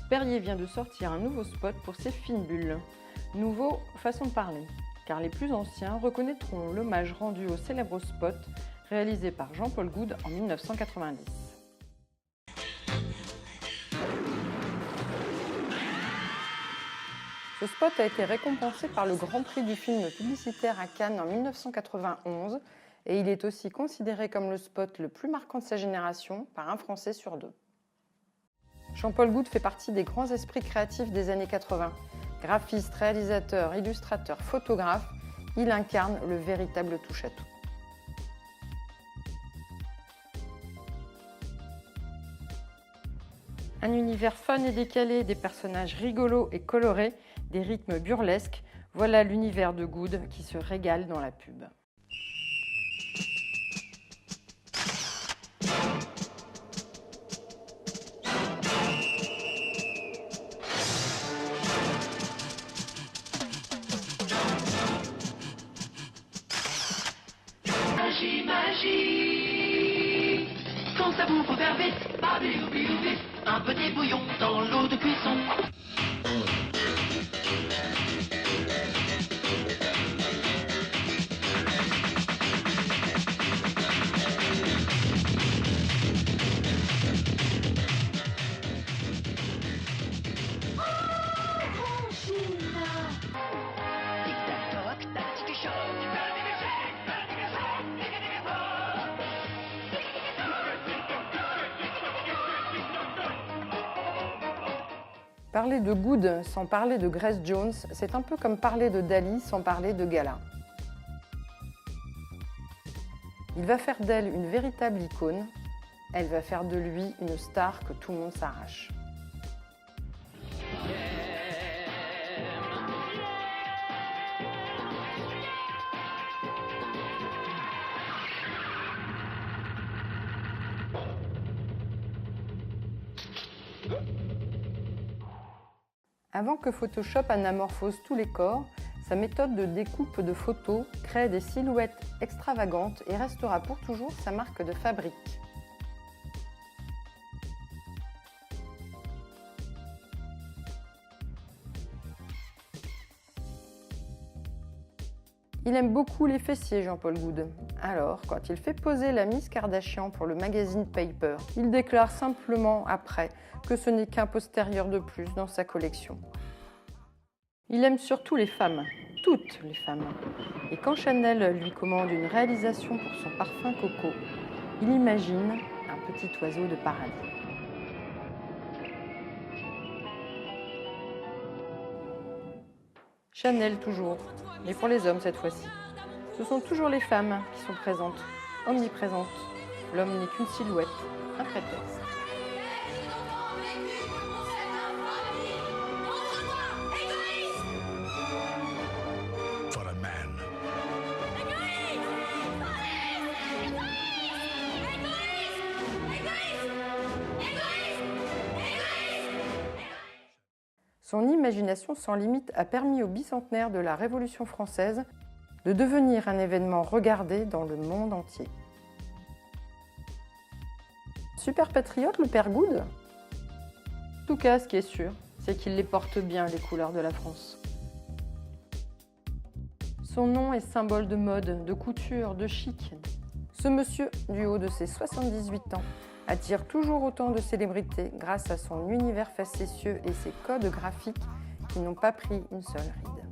Perrier vient de sortir un nouveau spot pour ses fines bulles. Nouveau, façon de parler, car les plus anciens reconnaîtront l'hommage rendu au célèbre spot réalisé par Jean-Paul Goude en 1990. Ce spot a été récompensé par le Grand Prix du film publicitaire à Cannes en 1991 et il est aussi considéré comme le spot le plus marquant de sa génération par un Français sur deux. Jean-Paul Goude fait partie des grands esprits créatifs des années 80. Graphiste, réalisateur, illustrateur, photographe, il incarne le véritable touche-à-tout. Un univers fun et décalé, des personnages rigolos et colorés, des rythmes burlesques, voilà l'univers de Goude qui se régale dans la pub. Magie, quand ça vous faut faire vite, un petit bouillon dans l'eau de cuisson. Parler de Goude sans parler de Grace Jones, c'est un peu comme parler de Dali sans parler de Gala. Il va faire d'elle une véritable icône, elle va faire de lui une star que tout le monde s'arrache. Avant que Photoshop anamorphose tous les corps, sa méthode de découpe de photos crée des silhouettes extravagantes et restera pour toujours sa marque de fabrique. Il aime beaucoup les fessiers, Jean-Paul Goude. Alors, quand il fait poser la Miss Kardashian pour le magazine Paper, il déclare simplement après que ce n'est qu'un postérieur de plus dans sa collection. Il aime surtout les femmes, toutes les femmes. Et quand Chanel lui commande une réalisation pour son parfum coco, il imagine un petit oiseau de paradis. Chanel toujours, mais pour les hommes cette fois-ci. Ce sont toujours les femmes qui sont présentes, omniprésentes. L'homme n'est qu'une silhouette, un prétexte. Son imagination sans limite a permis au bicentenaire de la Révolution française de devenir un événement regardé dans le monde entier. Super patriote, le père Goude ? En tout cas, ce qui est sûr, c'est qu'il les porte bien, les couleurs de la France. Son nom est symbole de mode, de couture, de chic. Ce monsieur, du haut de ses 78 ans, attire toujours autant de célébrités grâce à son univers facétieux et ses codes graphiques qui n'ont pas pris une seule ride.